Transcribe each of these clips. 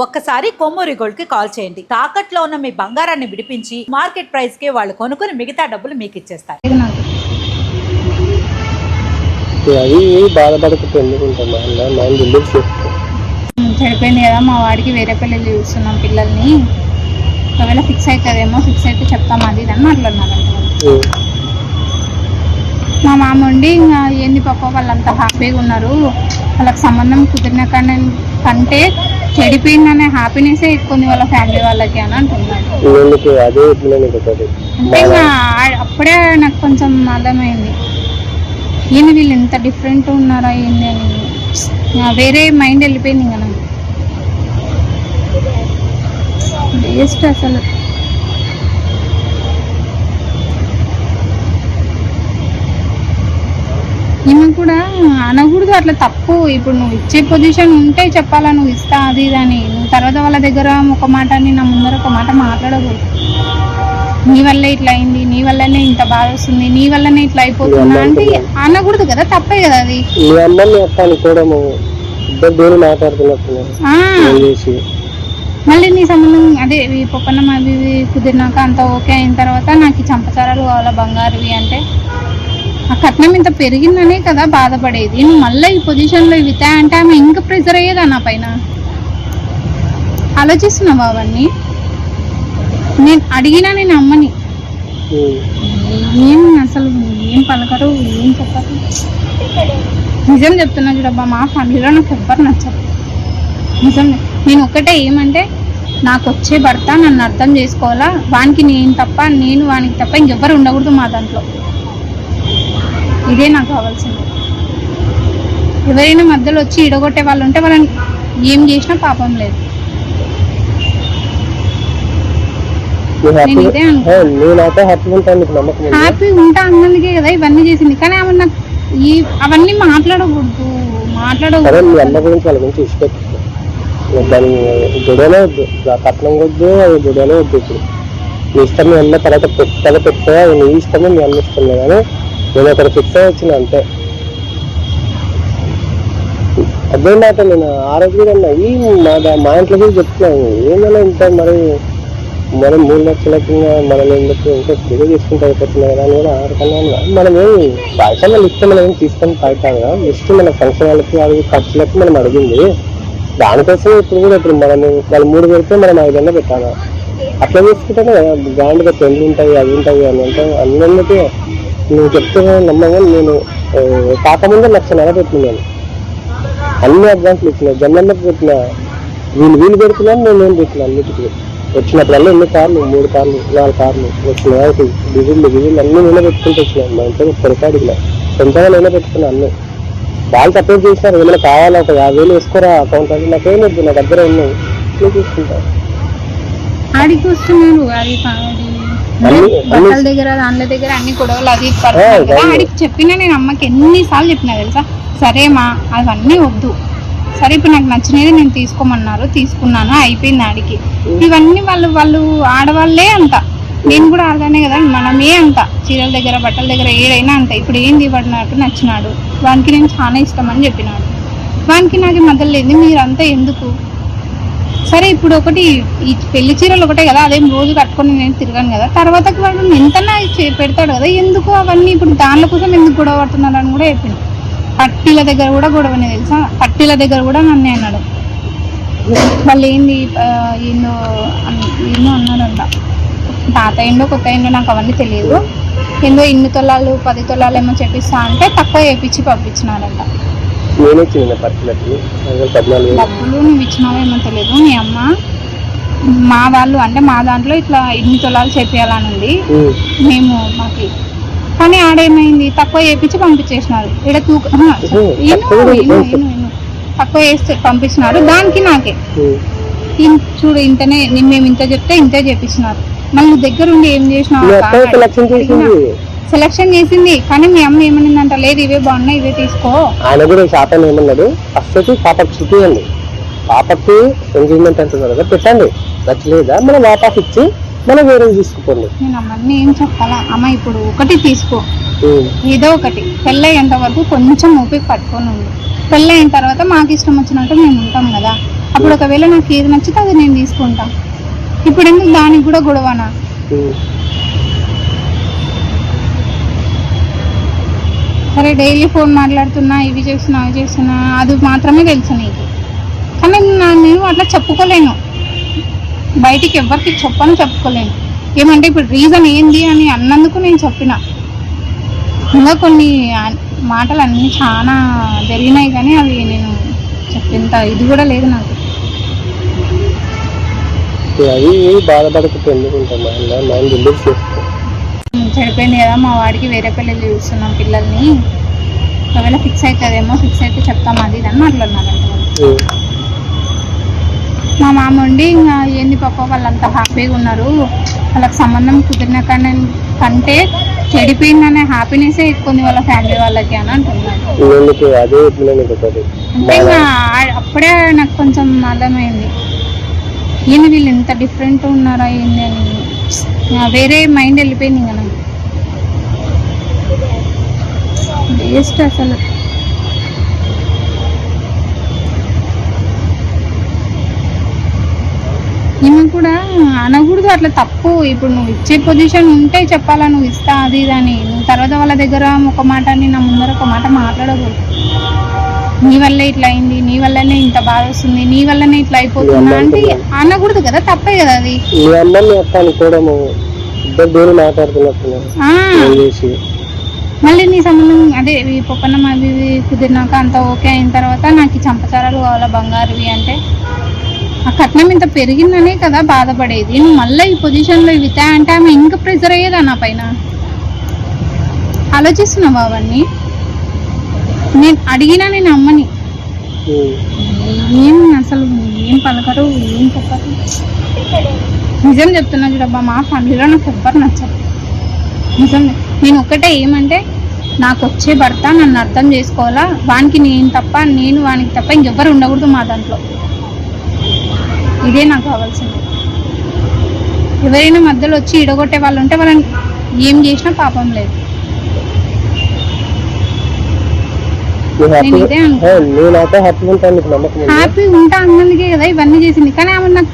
ఒక్కసారి కొమ్మూరి గోల్డ్ కి కాల్ చేయండి. తాకట్లో ఉన్న మీ బంగారాన్ని విడిపించి మార్కెట్ ప్రైస్ కి వాళ్ళు కొనుక్కుని మిగతా డబ్బులు మీకు ఇచ్చేస్తారు. చెడిపోయింది కదా, మా వాడికి వేరే పిల్లలు చూస్తున్నాం పిల్లల్ని, ఒకవేళ ఫిక్స్ అవుతుందేమో, ఫిక్స్ అయితే చెప్తాం అది ఇది అని మాట్లాడినారంట. మా మామ ఉండి ఇంకా ఏంది పాప వాళ్ళంతా హ్యాపీగా ఉన్నారు, వాళ్ళకి సంబంధం కుదిరిన కంటే చెడిపోయిందనే హ్యాపీనెస్ ఎక్కువ వాళ్ళ ఫ్యామిలీ వాళ్ళకి అని అంటున్నారు. అంటే ఇంకా అప్పుడే నాకు కొంచెం అర్థమైంది, ఏంది వీళ్ళు ఎంత డిఫరెంట్ ఉన్నారా ఏంది అని, వేరే మైండ్ వెళ్ళిపోయింది ఇంకా నాకు. వేస్ట్ అసలు. ఈమె కూడా అనకూడదు అట్లా, తప్పు. ఇప్పుడు నువ్వు ఇచ్చే పొజిషన్ ఉంటే చెప్పాలా, నువ్వు ఇస్తా అది ఇది అని. నువ్వు తర్వాత వాళ్ళ దగ్గర ఒక మాట అని నా ముందర ఒక మాట మాట్లాడకూడదు. నీ వల్లే ఇట్లా అయింది, నీ వల్లనే ఇంత బాధ వస్తుంది, నీ వల్లనే ఇట్లా అయిపోతున్నా అంటే అనకూడదు కదా, తప్పే కదా అది. మళ్ళీ నీ సంబంధం అదే పొప్పన్నం అవి కుదిరినాక అంత ఓకే అయిన తర్వాత నాకు చంపచారాలు కావాలా బంగారువి అంటే, ఆ కట్నం ఇంత పెరిగిందనే కదా బాధపడేది. నువ్వు మళ్ళీ ఈ పొజిషన్లో ఇవి అంటే ఆమె ఇంకా ప్రెజర్ అయ్యేదా నా పైన. ఆలోచిస్తున్నావా అవన్నీ? నేను అడిగినా నేను అమ్మని ఏం అసలు ఏం పలకరు, ఏం చెప్పరు. నిజం చెప్తున్నా చూడబ్బా, మా ఫ్యామిలీలో నాకు ఎవ్వరు నచ్చరు నిజం. నేను ఒక్కటే ఏమంటే, నాకు వచ్చే భర్త నన్ను అర్థం చేసుకోవాలా, వానికి నేను తప్ప, నేను వానికి తప్ప ఇంకెవ్వరు ఉండకూడదు మా దాంట్లో. ఇదే నాకు కావాల్సింది. ఎవరైనా మధ్యలో వచ్చి ఇడగొట్టే వాళ్ళు ఉంటే వాళ్ళని ఏం చేసినా పాపం లేదు. నేను ఇదే హ్యాపీ ఉంటా అన్నందుకే కదా ఇవన్నీ చేసింది. కానీ ఆమె నాకు అవన్నీ మాట్లాడకూడదు. కట్నం వద్దు, గొడవనే వద్దు. ఇప్పుడు నీ ఇష్టం, మీ అన్న తర్వాత పెట్టుకో, నీ ఇష్టమే, మీ అన్న ఇష్టం కానీ నేను అక్కడ ఫిక్స్ అయ్యి వచ్చిన అంతే. అదే మాట నేను ఆ రోజు కూడా అన్నా, మా ఇంట్లో కూడా చెప్తున్నాను, ఏమైనా ఇంత మరి మనం 3 లక్షలకి మనం ఎందుకు ఇంకా ఫ్రీగా తీసుకుంటూ అయిపోతున్నాయి కదా అని కూడా ఆడుకున్నా. మనం ఏమి పైసలు ఇస్తే మనం ఏం తీసుకొని పడతాం కదా, జస్ట్ మన ఫంక్షన్ వాళ్ళకి అవి ఖర్చులకి మనం అడిగింది. దానికోసం ఇప్పుడు మనం వాళ్ళు 3 పెడితే మనం 5 పెట్టాలా, అట్లా తీసుకుంటానే కదా గ్రాండ్గా పెళ్ళి ఉంటాయి, అవి ఉంటాయి అని అంటే అన్నింటికీ నువ్వు చెప్తే నమ్మగా. నేను కాకముందే 1,00,000 పెట్టినాను, అన్ని అడ్వాన్స్లు ఇచ్చిన, జన్మకి పెట్టిన, వీళ్ళు పెడుతున్నాను, నేను పెట్టిన అన్నిటికీ. వచ్చినప్పుడల్లా 2 కార్లు, 3 కార్లు, 4 కార్లు వచ్చినాయి. డిజిల్ అన్నీ నేనే పెట్టుకుంటూ వచ్చినాను. మా ఇంట్లో పొరపాటుగా సొంతంగా నేనే పెట్టుకున్నాను అన్నీ. వాళ్ళు సపోర్ట్ చేసినారు, ఏమైనా కావాలా ఒక 50,000 వేసుకోరా అకౌంట్ అంటే, నాకేం వద్దు, నా దగ్గర ఉన్నాయి, నేను తీసుకుంటాను. ఆడికి వస్తున్నారు బట్టల దగ్గర, దానిల దగ్గర అన్ని గొడవలు అది పడుతున్నారు కదా. ఆడికి చెప్పినా నేను అమ్మకి ఎన్నిసార్లు చెప్పినా తెలుసా, సరే మా అవన్నీ వద్దు, సరే ఇప్పుడు నాకు నచ్చినది నేను తీసుకోమన్నారు, తీసుకున్నాను, అయిపోయింది. ఆడికి ఇవన్నీ వాళ్ళు ఆడవాళ్ళే అంట, నేను కూడా ఆడదానే కదా, మనమే అంట. చీరల దగ్గర, బట్టల దగ్గర ఏదైనా అంట. ఇప్పుడు ఏంది పడినట్టు నచ్చినాడు, వానికి నేను చాలా ఇష్టం అని చెప్పినాడు, వానికి నాకు మధ్యలో లేదు, మీరంతా ఎందుకు. సరే ఇప్పుడు ఒకటి ఈ పెళ్లి చీరలు ఒకటే కదా, అదేం రోజు కట్టుకొని నేను తిరగాను కదా, తర్వాతకి వాడు ఎంతనా పెడతాడు కదా, ఎందుకు అవన్నీ ఇప్పుడు దానిల కోసం ఎందుకు గొడవ పడుతున్నారు అని కూడా చెప్పింది. పట్టీల దగ్గర కూడా గొడవనే తెలుసా, పట్టీల దగ్గర కూడా నన్నే అన్నాడు. వాళ్ళు ఏంది ఏందో అన్నాడంట, తాత ఏందో కొత్త ఏందో నాకు అవన్నీ తెలియదు, ఏందో 2 తులాలు 10 తులాలు ఏమో చెప్పిస్తా అంటే తక్కువ చేపించి పంపించినాడంట. డబ్బులు నువ్వు ఇచ్చినావేమో తెలియదు, మీ అమ్మ మా వాళ్ళు అంటే మా దాంట్లో ఇట్లా 2 తులాలు చేపియాలనుంది మేము మాకి, కానీ ఆడేమైంది తక్కువ చేపించి పంపించేసినారు. ఇక్కడ తక్కువ చేస్తే పంపించినారు, దానికి నాకే చూడు ఇంతనే, మేము ఇంత చెప్తే ఇంతే చేపించినారు. మళ్ళీ దగ్గర ఉండి ఏం చేసినావు, సెలక్షన్ చేసింది. కానీ మీ అమ్మ ఏమనిందంట, లేదు ఇవే బాగున్నాయి, ఇవే తీసుకో. ఆయన కూడా శాతం ఏమన్నాడు, ఫస్ట్ పాపకు చూపియండి, పాపకి ఎంగేజ్మెంట్ అంటున్నారు కదా, పెట్టండి, నచ్చలేదా మనం వాపస్ ఇచ్చి మనం వేరే తీసుకోండి. నేను అమ్మని ఏం చెప్పాలా, అమ్మ ఇప్పుడు ఒకటి తీసుకో, ఏదో ఒకటి, పెళ్ళయ్యేంత వరకు కొంచెం ఓపిక పట్టుకొని ఉంది, పెళ్ళయిన తర్వాత మాకు ఇష్టం వచ్చినట్టు మేము ఉంటాం కదా. అప్పుడు ఒకవేళ నాకు ఏది నచ్చితే అది నేను తీసుకుంటా. ఇప్పుడు ఎందుకు దానికి కూడా గొడవనా? సరే డైలీ ఫోన్ మాట్లాడుతున్నా, ఇవి చేస్తున్నా అవి చేస్తున్నా, అది మాత్రమే తెలుసు నీకు. కానీ నేను అట్లా చెప్పుకోలేను, బయటికి ఎవరికి చెప్పుకోలేను. ఏమంటే ఇప్పుడు రీజన్ ఏంది అని అన్నందుకు నేను చెప్పిన. ఇంకా కొన్ని మాటలు అన్నీ చాలా జరిగినాయి కానీ అవి నేను చెప్పేంత ఇది కూడా లేదు నాకు. అది బాధపడకపోతే చెడిపోయింది కదా, మా వాడికి వేరే పిల్లలు చూస్తున్నాం పిల్లల్ని, ఒకవేళ ఫిక్స్ అవుతుందేమో, ఫిక్స్ అయితే చెప్తాం అది ఇది అని మాట్లాడినారంట. మా మామ ఉండి ఇంకా ఏంది పాప వాళ్ళంతా హ్యాపీగా ఉన్నారు, వాళ్ళకి సంబంధం కుదిరిన కంటే చెడిపోయిందనే హ్యాపీనెస్ ఎక్కువ వాళ్ళ ఫ్యామిలీ వాళ్ళకి అని అంటున్నారు. అంటే ఇంకా అప్పుడే నాకు కొంచెం అర్థమైంది, ఏంది వీళ్ళు ఎంత డిఫరెంట్ ఉన్నారా ఏంది అని. వేరే మైండ్ వెళ్ళిపోయింది ఇంకా నాకు. వేస్ట్ అసలు. ఈమె కూడా అనకూడదు అట్లా, తప్పు. ఇప్పుడు నువ్వు ఇచ్చే పొజిషన్ ఉంటే చెప్పాలా, నువ్వు ఇస్తా అది ఇది అని. నువ్వు తర్వాత వాళ్ళ దగ్గర ఒక మాట అని నా ముందర ఒక మాట మాట్లాడకూడదు. నీ వల్లే ఇట్లా అయింది, నీ వల్లనే ఇంత బాధ వస్తుంది, నీ వల్లనే ఇట్లా అయిపోతున్నా అంటే అనకూడదు కదా, తప్పే కదా అది. మళ్ళీ నీ సంబంధం అదే పొప్పన్నం అవి కుదిరినాక అంత ఓకే అయిన తర్వాత నాకు ఈ చంపచారాలు కావాలా బంగారువి అంటే, ఆ కట్నం ఇంత పెరిగిందనే కదా బాధపడేది. నువ్వు మళ్ళీ ఈ పొజిషన్లో ఇవి అంటే ఆమె ఇంకా ప్రెజర్ అయ్యేదా నా పైన? ఆలోచిస్తున్నావా అవన్నీ? నేను అడిగినా నేను అమ్మని ఏం అసలు ఏం పలకరు, ఏం చెప్పరు. నిజం చెప్తున్నా చూడబ్బా, మా ఫ్యామిలీలో నాకు ఎవ్వరు నచ్చరు నిజం. నేను ఒక్కటే ఏమంటే, నాకు వచ్చే భర్త నన్ను అర్థం చేసుకోవాలా, వానికి నేను తప్ప, నేను వానికి తప్ప ఇంకెవ్వరు ఉండకూడదు మా దాంట్లో. ఇదే నాకు కావాల్సింది. ఎవరైనా మధ్యలో వచ్చి ఇడగొట్టే వాళ్ళు ఉంటే వాళ్ళని ఏం చేసినా పాపం లేదు. నేను ఇదే హ్యాపీ ఉంటా అన్నందుకే కదా ఇవన్నీ చేసింది. కానీ ఆమె నాకు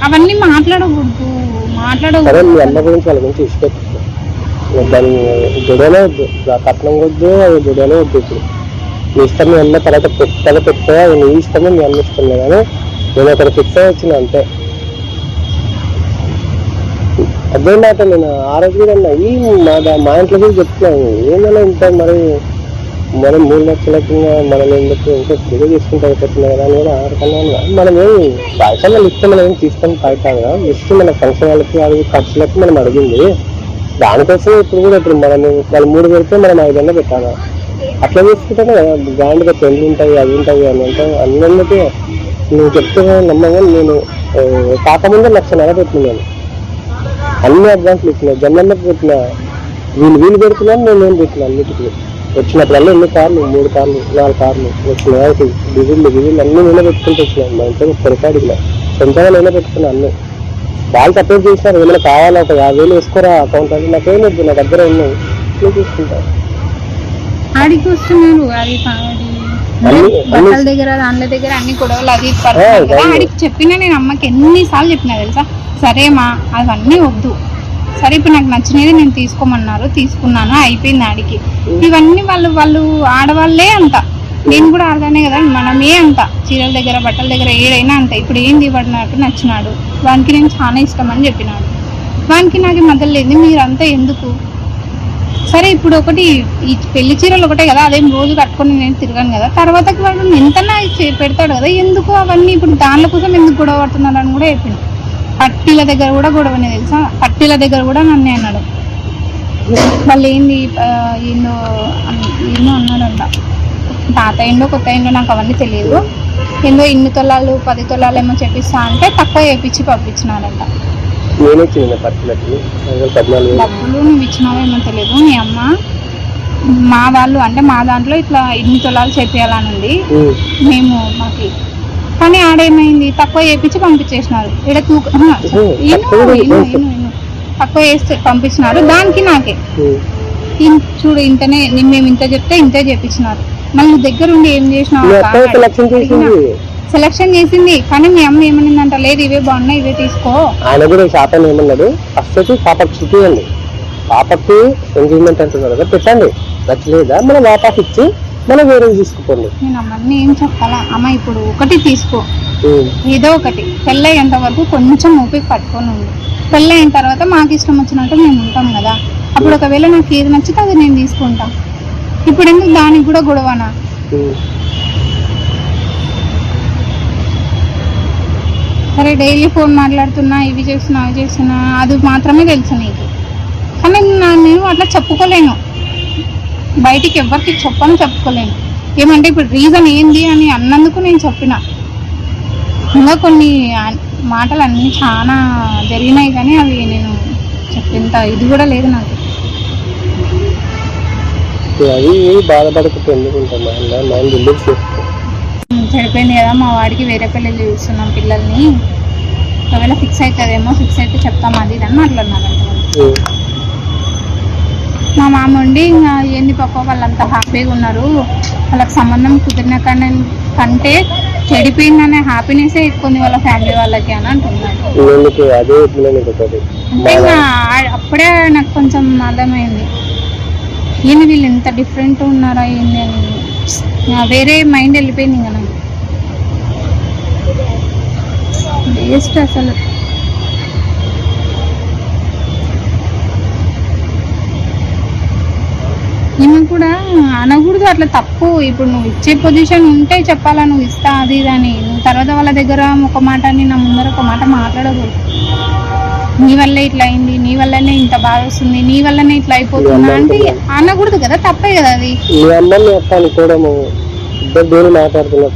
అవన్నీ మాట్లాడకూడదు. కట్నం వద్దు, అది జడనే వద్దు. ఇప్పుడు నీ ఇష్టం, మీ అన్న తర్వాత పెట్టా నీ ఇష్టమే, మీ అన్న ఇష్టం కానీ నేను అక్కడ ఫిక్స్ అయ్యి వచ్చిన అంతే. అదే మాట నేను ఆ రోజు కూడా అన్నా, మా ఇంట్లో కూడా చెప్తున్నాను, ఏమైనా ఇంత మరి 3 లక్షలకి మనం ఎందుకు ఇంకా తిరిగి తీసుకుంటే అయిపోతుంది కదా అని కూడా ఆడుకున్నాను. మనం ఏమి పైసలు లిస్ట్ మనం ఏమి తీసుకొని పైతాం కదా, లిస్ట్ మన ఫంక్షన్ వాళ్ళకి అవి ఖర్చులకి మనం అడిగింది. దానికోసం ఇప్పుడు కూడా ఇప్పుడు మనం వాళ్ళు 3 పెడితే మనం 5 పెట్టాలి. అట్లా తీసుకుంటే కదా గ్రాండ్గా పెళ్ళి ఉంటాయి, అవి ఉంటాయి అని అంటే అన్నింటికీ నువ్వు చెప్తే నమ్మగా నేను కాకముందే 1,00,000 పెట్టినాను. అన్ని అడ్వాన్స్లు ఇచ్చినా, జన్మకి పెట్టినా, వీళ్ళు పెడుతున్నాను, నేను పెట్టినా. అన్నిటికీ వచ్చినప్పుడల్లా 2 కార్లు, 3 కార్లు, 4 కార్లు వచ్చిన డిజిల్ అన్నీ నేనే పెట్టుకుంటూ వచ్చినాను. మా ఇంట్లో పొరపాటుగా సొంతంగా నేనే పెట్టుకున్నా అన్నీ. వాళ్ళు సపోర్ట్ చేసినారు, ఏమైనా కావాలా ఒక 50,000 వేసుకోరా అకౌంట్ అంటే, నాకేం వద్దు, నా దగ్గర ఉన్నాయి, నేను తీసుకుంటాను. ఆడికి వస్తున్నారు అది బట్టల దగ్గర దానిల దగ్గర అన్ని గొడవలు అది పడుతున్నారు కదా. ఆడికి చెప్పినా నేను అమ్మకి ఎన్నిసార్లు చెప్పినా తెలుసా, సరే మా అవన్నీ వద్దు, సరే ఇప్పుడు నాకు నచ్చినది నేను తీసుకోమన్నారు, తీసుకున్నాను, అయిపోయింది. ఆడికి ఇవన్నీ వాళ్ళు ఆడవాళ్ళే అంత, నేను కూడా ఆడదానే కదా, మనమే అంత. చీరల దగ్గర బట్టల దగ్గర ఏడైనా అంత. ఇప్పుడు ఏంది వాడు నాకు నచ్చినాడు, వానికి నేను చాలా ఇష్టం అని చెప్పినాడు, వానికి నాకు మధ్యలో లేదు, మీరంతా ఎందుకు? సరే ఇప్పుడు ఒకటి ఈ పెళ్లి చీరలు ఒకటే కదా, అదేం రోజు కట్టుకొని నేను తిరగాను కదా, తర్వాతకి వాడు ఎంతనా పెడతాడు కదా, ఎందుకు అవన్నీ ఇప్పుడు దానిల కోసం ఎందుకు గొడవ పడుతున్నారు అని కూడా చెప్పింది. పట్టీల దగ్గర కూడా గొడవనే తెలుసా, పట్టీల దగ్గర కూడా నన్నే అన్నాడు. వాళ్ళు ఏంది ఏందో అన్నాడంట, పాత ఏందో కొత్త ఏందో నాకు అవన్నీ తెలియదు, ఏందో 8 తులాలు 10 తులాలు ఏమో చెప్పిస్తా అంటే తక్కువ చేపించి పంపించినాడంట. డబ్బులు నువ్వు ఇచ్చినావేమో తెలియదు, మీ అమ్మ మా వాళ్ళు అంటే మా దాంట్లో ఇట్లా 8 తులాలు చేపియాలని ఉంది మేము మాకి. కానీ ఆడేమైంది, తక్కువ చేపించి పంపించేసినారు. ఇక్కడ తక్కువ చేస్తే పంపించినారు, దానికి నాకే చూడు ఇంతనే, మేము ఇంత చెప్తే ఇంతే చేపించినారు. మళ్ళీ దగ్గర ఉండి ఏం చేసినావు, సెలక్షన్ చేసింది, కానీ మీ అమ్మ ఏమనిందంట, లేదు ఇవే బాగున్నాయి ఇవే తీసుకో. ఆయన కూడా షాప్ ఏమన్నాడు, ఫస్ట్ వచ్చి పాపకు చూపియండి, పాపకి ఎంగేజ్మెంట్ అంటున్నారు కదా పెట్టండి, నచ్చలేదా మనం వాపస్ ఇచ్చి మనం వేరే తీసుకుపోండి. నేను అమ్మని ఏం చెప్పాలా, అమ్మ ఇప్పుడు ఒకటి తీసుకో, ఏదో ఒకటి, పెళ్ళయ్యేంత వరకు కొంచెం ఓపిక పట్టుకొని ఉంది. పెళ్ళయిన తర్వాత మాకు ఇష్టం వచ్చినట్టు మేము ఉంటాం కదా, అప్పుడు ఒకవేళ నాకు ఏది నచ్చితే అది నేను తీసుకుంటా. ఇప్పుడు ఎందుకు దానికి కూడా గొడవనా? సరే డైలీ ఫోన్ మాట్లాడుతున్నా, ఇవి చేస్తున్నా అవి చేస్తున్నా, అది మాత్రమే తెలుసు నీకు, కానీ నేను అట్లా చెప్పుకోలేను, బయటికి ఎవరికి చెప్పుకోలేను. ఏమంటే ఇప్పుడు రీజన్ ఏంది అని అన్నందుకు నేను చెప్పిన. ఇంకా కొన్ని మాటలు అన్నీ చాలా జరిగినాయి, కానీ అవి నేను చెప్పేంత ఇది కూడా లేదు నాకు. అది బాధపడకపోతే ఎందుకుంటాం, మైండ్ రిలీఫ్ చేసుకో. చెడిపోయింది కదా, మా వాడికి వేరే పెళ్ళి చూస్తున్నాం పిల్లల్ని, ఒకవేళ ఫిక్స్ అవుతుందేమో, ఫిక్స్ అయితే చెప్తాం అది ఇది అని మాట్లాడినారు. మా మామ ఉండి ఇంకా ఏంది పక్క వాళ్ళంతా హ్యాపీగా ఉన్నారు, వాళ్ళకి సంబంధం కుదిరిన కంటే చెడిపోయిందనే హ్యాపీనెస్ ఎక్కువ ఉంది వాళ్ళ ఫ్యామిలీ వాళ్ళకి అని అంటున్నారు. అంటే ఇంకా అప్పుడే నాకు కొంచెం అర్థమైంది, ఏంది వీళ్ళు ఎంత డిఫరెంట్ ఉన్నారా ఏంది అని, వేరే మైండ్ వెళ్ళిపోయింది ఇంకా నాకు. వేస్ట్ అసలు. ఈమె కూడా అనకూడదు అట్లా, తప్పు. ఇప్పుడు నువ్వు ఇచ్చే పొజిషన్ ఉంటే చెప్పాలా, నువ్వు ఇస్తా అది ఇది అని. నువ్వు తర్వాత వాళ్ళ దగ్గర ఒక మాట అని నా ముందర ఒక మాట మాట్లాడకూడదు. నీ వల్లే ఇట్లా అయింది, నీ వల్లనే ఇంత బాధ వస్తుంది, నీ వల్లనే ఇట్లా అయిపోతున్నా అంటే అనకూడదు కదా, తప్పే కదా అది. మీ అమ్మని మాట్లాడుతున్నారు.